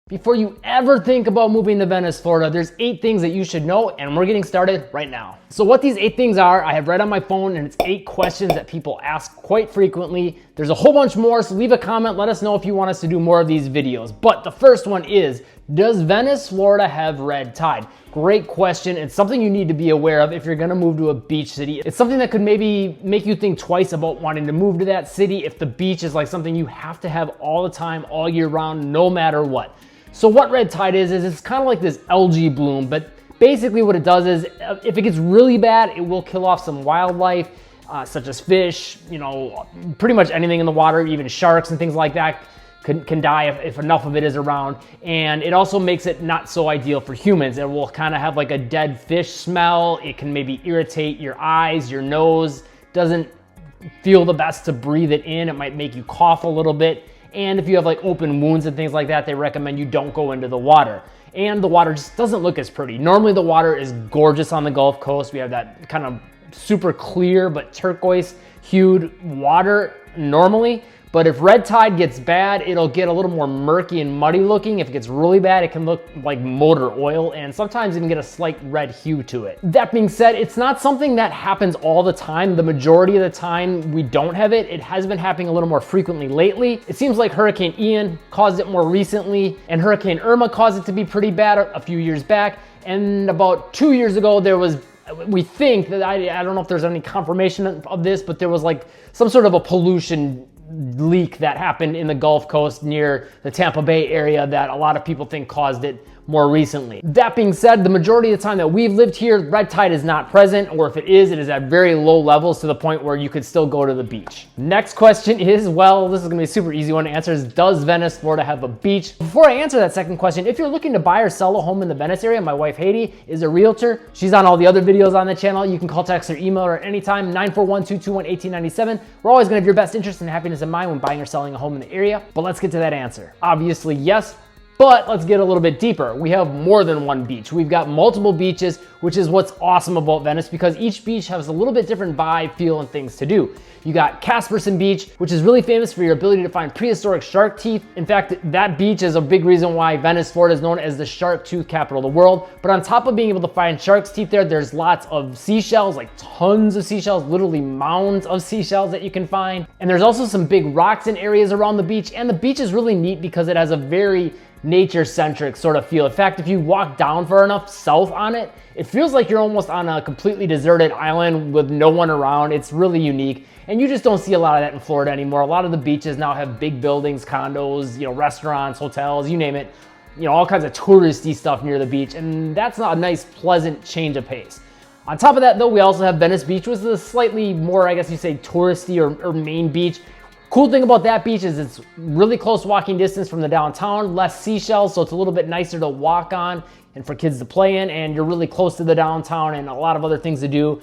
Before you ever think about moving to Venice, Florida, there's 8 things that you should know, and we're getting started right now. So what these 8 things are, I have right on my phone, and it's 8 questions that people ask quite frequently. There's a whole bunch more, so leave a comment. Let us know if you want us to do more of these videos. But the first one is, does Venice, Florida have red tide? Great question. It's something you need to be aware of if you're gonna move to a beach city. It's something that could maybe make you think twice about wanting to move to that city if the beach is like something you have to have all the time, all year round, no matter what. So what red tide is it's kind of like this algae bloom, but basically what it does is if it gets really bad, it will kill off some wildlife, such as fish, pretty much anything in the water, even sharks and things like that can die if enough of it is around. And it also makes it not so ideal for humans. It will kind of have like a dead fish smell. It can maybe irritate your eyes, your nose. Doesn't feel the best to breathe it in. It might make you cough a little bit. And if you have like open wounds and things like that, they recommend you don't go into the water. And the water just doesn't look as pretty. Normally the water is gorgeous on the Gulf Coast. We have that kind of super clear but turquoise hued water normally. But if red tide gets bad, it'll get a little more murky and muddy looking. If it gets really bad, it can look like motor oil and sometimes even get a slight red hue to it. That being said, it's not something that happens all the time. The majority of the time we don't have it. It has been happening a little more frequently lately. It seems like Hurricane Ian caused it more recently, and Hurricane Irma caused it to be pretty bad a few years back. And about 2 years ago, we think that, I don't know if there's any confirmation of this, but there was like some sort of a pollution leak that happened in the Gulf Coast near the Tampa Bay area that a lot of people think caused it more recently. That being said, the majority of the time that we've lived here, red tide is not present, or if it is at very low levels to the point where you could still go to the beach. Next question is, well, this is gonna be a super easy one to answer, is does Venice, Florida have a beach? Before I answer that second question, if you're looking to buy or sell a home in the Venice area, my wife Heydy is a realtor. She's on all the other videos on the channel. You can call, text, or email her anytime, 941-221-1897. We're always gonna have your best interest and happiness in mind when buying or selling a home in the area. But let's get to that answer. Obviously, yes. But let's get a little bit deeper. We have more than one beach. We've got multiple beaches, which is what's awesome about Venice because each beach has a little bit different vibe, feel, and things to do. You got Casperson Beach, which is really famous for your ability to find prehistoric shark teeth. In fact, that beach is a big reason why Venice, Florida is known as the shark tooth capital of the world. But on top of being able to find shark's teeth there's lots of seashells, like tons of seashells, literally mounds of seashells that you can find. And there's also some big rocks in areas around the beach. And the beach is really neat because it has a very nature-centric sort of feel. In fact, if you walk down far enough south on it, it feels like you're almost on a completely deserted island with no one around. It's really unique. And you just don't see a lot of that in Florida anymore. A lot of the beaches now have big buildings, condos, restaurants, hotels, you name it, all kinds of touristy stuff near the beach. And that's not a nice, pleasant change of pace. On top of that though, we also have Venice Beach, which is a slightly more, I guess you say, touristy or main beach. Cool thing about that beach is it's really close walking distance from the downtown, less seashells, so it's a little bit nicer to walk on and for kids to play in, and you're really close to the downtown and a lot of other things to do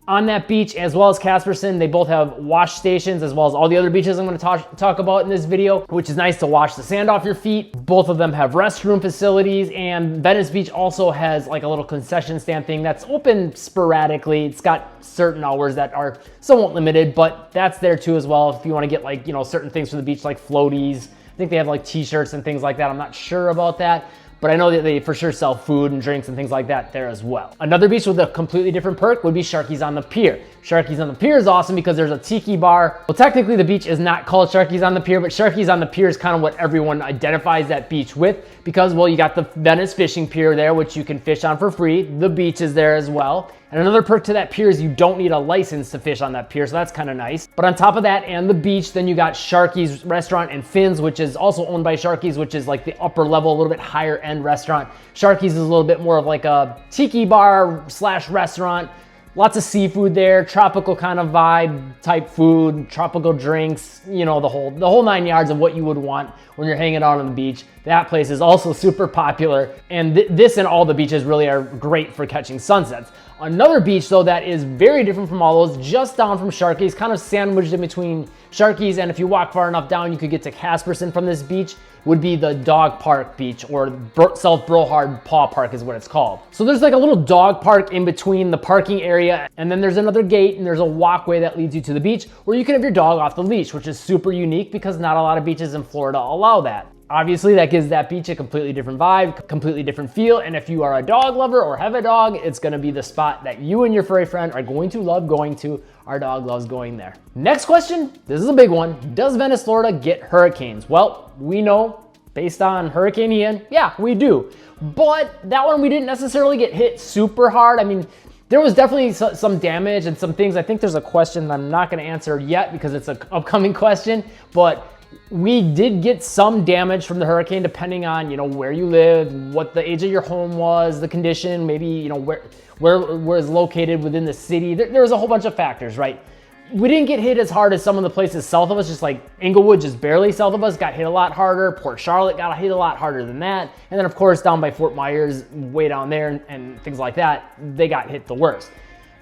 on that beach, as well as Casperson. They both have wash stations, as well as all the other beaches I'm going to talk about in this video, which is nice to wash the sand off your feet. Both of them have restroom facilities, and Venice Beach also has like a little concession stand thing that's open sporadically. It's got certain hours that are somewhat limited, but that's there too as well if you want to get like, certain things from the beach like floaties. I think they have like t-shirts and things like that. I'm not sure about that, but I know that they for sure sell food and drinks and things like that there as well. Another beach with a completely different perk would be Sharky's on the Pier. Sharky's on the Pier is awesome because there's a tiki bar. Well, technically the beach is not called Sharky's on the Pier, but Sharky's on the Pier is kind of what everyone identifies that beach with because, well, you got the Venice Fishing Pier there, which you can fish on for free. The beach is there as well. And another perk to that pier is you don't need a license to fish on that pier, so that's kind of nice. But on top of that and the beach, then you got Sharky's Restaurant and Fins, which is also owned by Sharky's, which is like the upper level, a little bit higher end restaurant. Sharky's is a little bit more of like a tiki bar slash restaurant. Lots of seafood there, tropical kind of vibe type food, tropical drinks, the whole 9 yards of what you would want when you're hanging out on the beach. That place is also super popular, and this and all the beaches really are great for catching sunsets. Another beach though that is very different from all those, just down from Sharky's, kind of sandwiched in between Sharky's, and if you walk far enough down, you could get to Casperson from this beach, would be the Dog Park Beach, or South Brohard Paw Park is what it's called. So there's like a little dog park in between the parking area, and then there's another gate and there's a walkway that leads you to the beach where you can have your dog off the leash, which is super unique because not a lot of beaches in Florida allow that. Obviously, that gives that beach a completely different vibe, completely different feel. And if you are a dog lover or have a dog, it's gonna be the spot that you and your furry friend are going to love going to. Our dog loves going there. Next question, this is a big one. Does Venice, Florida get hurricanes? Well, we know based on Hurricane Ian, yeah, we do. But that one, we didn't necessarily get hit super hard. I mean, there was definitely some damage and some things. I think there's a question that I'm not gonna answer yet because it's an upcoming question, but we did get some damage from the hurricane depending on, where you live, what the age of your home was, the condition, maybe, where it's located within the city. There was a whole bunch of factors, right? We didn't get hit as hard as some of the places south of us, just like Inglewood, just barely south of us, got hit a lot harder. Port Charlotte got hit a lot harder than that. And then of course, down by Fort Myers, way down there and things like that, they got hit the worst.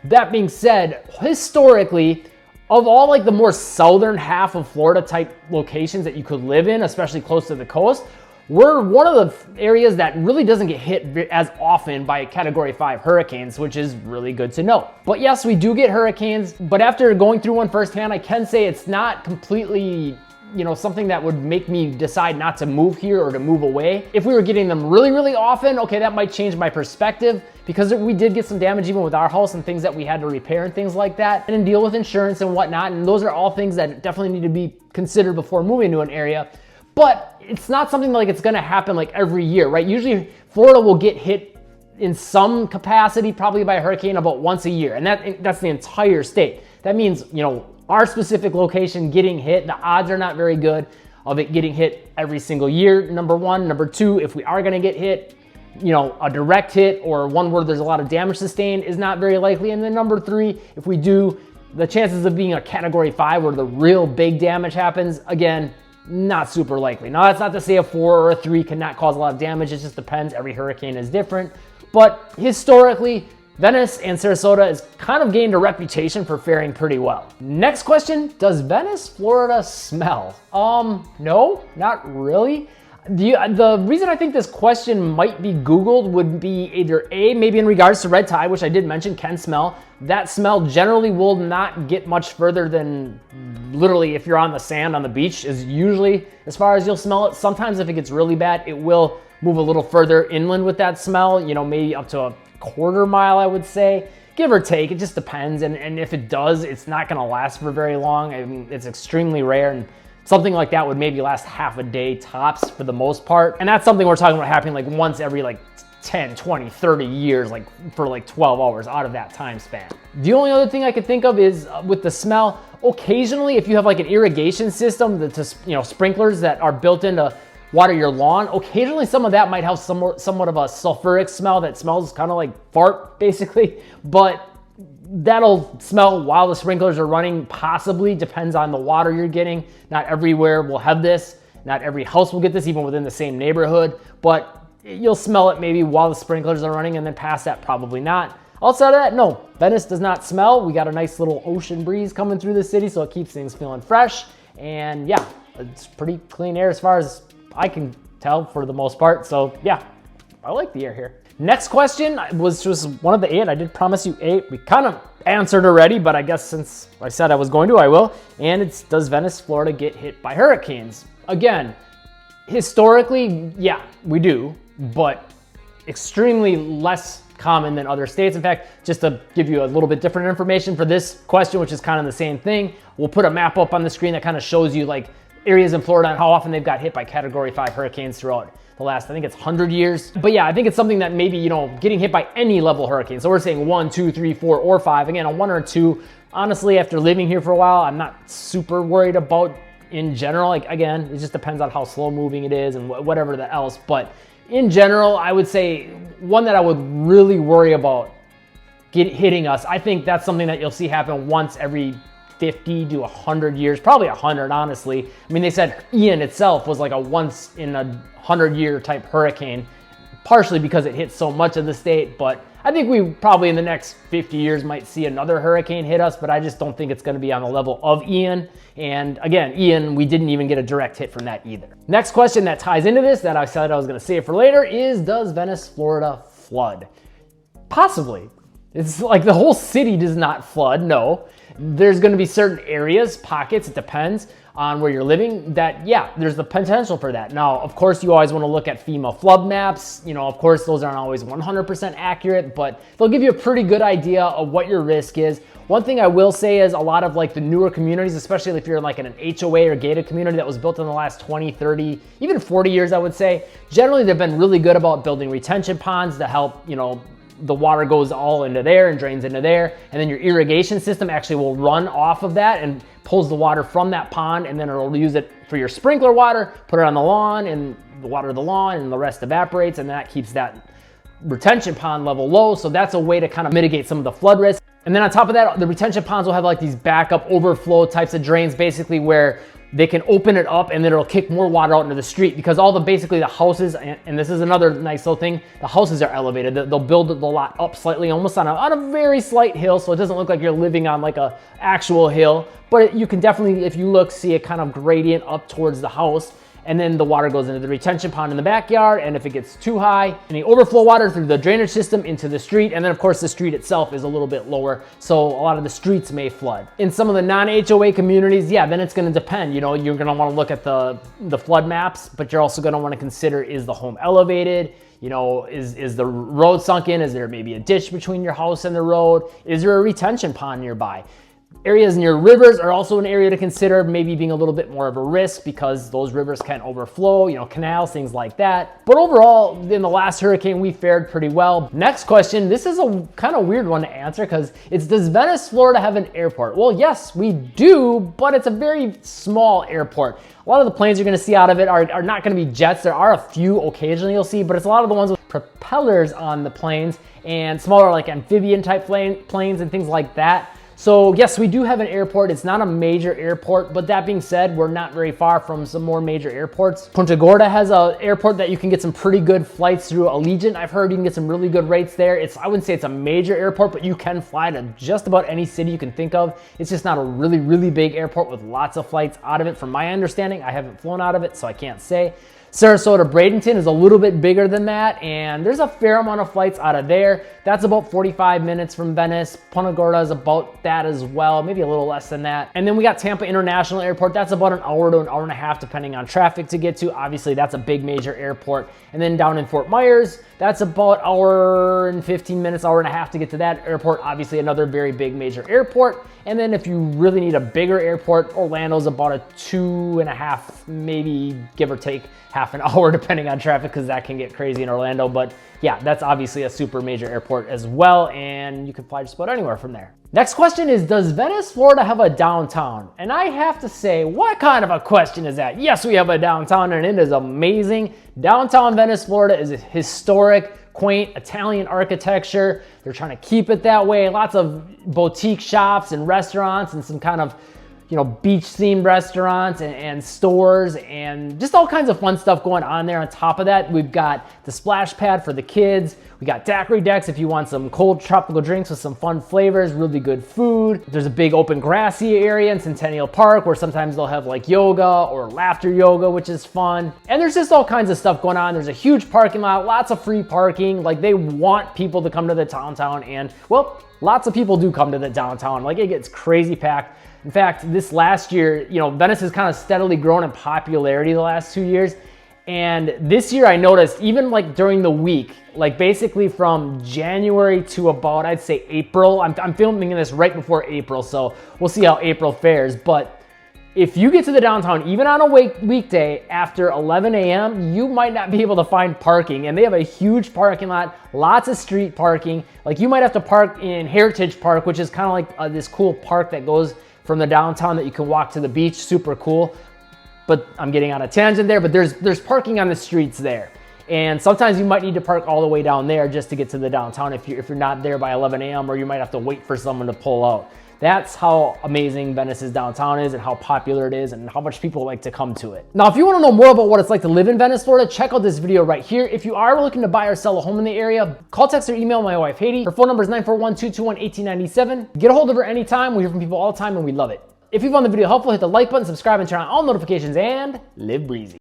That being said, historically, of all like the more southern half of Florida type locations that you could live in, especially close to the coast, we're one of the areas that really doesn't get hit as often by Category 5 hurricanes, which is really good to know. But yes, we do get hurricanes, but after going through one firsthand, I can say it's not completely, something that would make me decide not to move here or to move away. If we were getting them really, really often, okay, that might change my perspective because we did get some damage even with our house and things that we had to repair and things like that and deal with insurance and whatnot. And those are all things that definitely need to be considered before moving to an area. But it's not something like it's gonna happen like every year, right? Usually Florida will get hit in some capacity, probably by a hurricane about once a year. And that's the entire state. That means, our specific location getting hit, the odds are not very good of it getting hit every single year, number one. Number two, if we are gonna get hit, a direct hit or one where there's a lot of damage sustained is not very likely. And then number three, if we do, the chances of being a Category 5 where the real big damage happens, again, not super likely. Now, that's not to say a 4 or a 3 cannot cause a lot of damage. It just depends. Every hurricane is different. But historically, Venice and Sarasota has kind of gained a reputation for faring pretty well. Next question, does Venice, Florida smell? No, not really. The reason I think this question might be Googled would be either A, maybe in regards to red tide, which I did mention can smell. That smell generally will not get much further than literally if you're on the sand on the beach is usually as far as you'll smell it. Sometimes if it gets really bad, it will move a little further inland with that smell, maybe up to a quarter mile, I would say, give or take. It just depends. And if it does, it's not going to last for very long. I mean, it's extremely rare. And something like that would maybe last half a day tops for the most part. And that's something we're talking about happening like once every 10, 20, 30 years, for 12 hours out of that time span. The only other thing I could think of is with the smell, occasionally if you have like an irrigation system, sprinklers that are built into water your lawn, occasionally some of that might have somewhat of a sulfuric smell that smells kind of like fart basically, but that'll smell while the sprinklers are running, possibly, depends on the water you're getting. Not everywhere will have this, not every house will get this, even within the same neighborhood, but you'll smell it maybe while the sprinklers are running, and then past that, probably not. Outside of that, no, Venice does not smell. We got a nice little ocean breeze coming through the city, so it keeps things feeling fresh, and yeah, it's pretty clean air as far as I can tell for the most part. So yeah, I like the air here. Next question was just one of the 8. I did promise you 8. We kind of answered already, but I guess since I said I was going to, I will. And it's, does Venice, Florida get hit by hurricanes? Again, historically, yeah, we do, but extremely less common than other states. In fact, just to give you a little bit different information for this question, which is kind of the same thing, we'll put a map up on the screen that kind of shows you like areas in Florida and how often they've got hit by Category 5 hurricanes throughout the last, I think it's 100 years. But yeah, I think it's something that maybe, getting hit by any level hurricane. So we're saying 1, 2, 3, 4, or 5. Again, a 1 or 2, honestly, after living here for a while, I'm not super worried about in general. Like, again, it just depends on how slow moving it is and whatever the else. But in general, I would say one that I would really worry about hitting us. I think that's something that you'll see happen once every 50 to 100 years, probably 100, honestly. I mean, they said Ian itself was like a once in a 100-year type hurricane, partially because it hit so much of the state, but I think we probably in the next 50 years might see another hurricane hit us, but I just don't think it's going to be on the level of Ian. And again, Ian, we didn't even get a direct hit from that either. Next question that ties into this that I said I was going to save for later is, does Venice, Florida flood? Possibly. It's like the whole city does not flood, no. There's going to be certain areas, pockets, it depends. on where you're living, that yeah, there's the potential for that. Now, of course, you always want to look at FEMA flood maps. You know, of course, those aren't always 100% accurate, but they'll give you a pretty good idea of what your risk is. One thing I will say is a lot of like the newer communities, especially if you're like in an HOA or gated community that was built in the last 20, 30, even 40 years, I would say, generally they've been really good about building retention ponds to help, you know, the water goes all into there and drains into there. And then your irrigation system actually will run off of that and pulls the water from that pond, and then it'll use it for your sprinkler water, put it on the lawn and water the lawn, and the rest evaporates, and that keeps that retention pond level low. So that's a way to kind of mitigate some of the flood risk. And then on top of that, the retention ponds will have like these backup overflow types of drains, basically where they can open it up and then it'll kick more water out into the street, because all the basically the houses, and this is another nice little thing, the houses are elevated. They'll build the lot up slightly, almost on a very slight hill, so it doesn't look like you're living on like a actual hill, but you can definitely, if you look, see a kind of gradient up towards the house. And then the water goes into the retention pond in the backyard, and if it gets too high, any overflow water through the drainage system into the street, and then of course the street itself is a little bit lower, so a lot of the streets may flood. In some of the non-HOA communities, yeah, then it's gonna depend. You know, you're gonna wanna look at the flood maps, but you're also gonna wanna consider, is the home elevated? You know, is the road sunk in? Is there maybe a ditch between your house and the road? Is there a retention pond nearby? Areas near rivers are also an area to consider, maybe being a little bit more of a risk, because those rivers can overflow, you know, canals, things like that. But overall, in the last hurricane, we fared pretty well. Next question, this is a kind of weird one to answer, because it's, does Venice, Florida have an airport? Well, yes, we do, but it's a very small airport. A lot of the planes you're gonna see out of it are not gonna be jets. There are a few occasionally you'll see, but it's a lot of the ones with propellers on the planes and smaller like amphibian type planes and things like that. So yes, we do have an airport. It's not a major airport, but that being said, we're not very far from some more major airports. Punta Gorda has an airport that you can get some pretty good flights through. Allegiant, I've heard you can get some really good rates there. I wouldn't say it's a major airport, but you can fly to just about any city you can think of. It's just not a really, really big airport with lots of flights out of it. From my understanding, I haven't flown out of it, so I can't say. Sarasota Bradenton is a little bit bigger than that, and there's a fair amount of flights out of there. That's about 45 minutes from Venice. Punta Gorda is about that as well, maybe a little less than that. And then we got Tampa International Airport. That's about an hour to an hour and a half, depending on traffic to get to. Obviously, that's a big major airport. And then down in Fort Myers, that's about hour and 15 minutes, hour and a half to get to that airport. Obviously, another very big major airport. And then if you really need a bigger airport, Orlando's about a 2.5, maybe give or take half an hour, depending on traffic, because that can get crazy in Orlando. But yeah, that's obviously a super major airport as well, and you can fly just about anywhere from there. Next question is, does Venice, Florida have a downtown? And I have to say, what kind of a question is that? Yes, we have a downtown, and it is amazing. Downtown Venice, Florida is historic, quaint Italian architecture. They're trying to keep it that way. Lots of boutique shops and restaurants and some kind of, you know, beach themed restaurants and stores and just all kinds of fun stuff going on there. On top of that, we've got the splash pad for the kids. We got daiquiri decks if you want some cold tropical drinks with some fun flavors, really good food. There's a big open grassy area in Centennial Park where sometimes they'll have like yoga or laughter yoga, which is fun. And there's just all kinds of stuff going on. There's a huge parking lot, lots of free parking. Like, they want people to come to the downtown, and well, lots of people do come to the downtown. Like, it gets crazy packed. In fact, this last year, you know, Venice has kind of steadily grown in popularity the last 2 years. And this year I noticed, even like during the week, like basically from January to about, I'd say April, I'm filming this right before April, so we'll see how April fares. But if you get to the downtown, even on a weekday after 11 a.m., you might not be able to find parking. And they have a huge parking lot, lots of street parking. Like, you might have to park in Heritage Park, which is kind of like this cool park that goes from the downtown that you can walk to the beach, super cool. But I'm getting on a tangent there, but there's parking on the streets there. And sometimes you might need to park all the way down there just to get to the downtown if you're not there by 11 a.m., or you might have to wait for someone to pull out. That's how amazing Venice's downtown is and how popular it is and how much people like to come to it. Now, if you want to know more about what it's like to live in Venice, Florida, check out this video right here. If you are looking to buy or sell a home in the area, call, text, or email my wife, Heydy. Her phone number is 941-221-1897. Get a hold of her anytime. We hear from people all the time, and we love it. If you found the video helpful, hit the like button, subscribe, and turn on all notifications, and live breezy.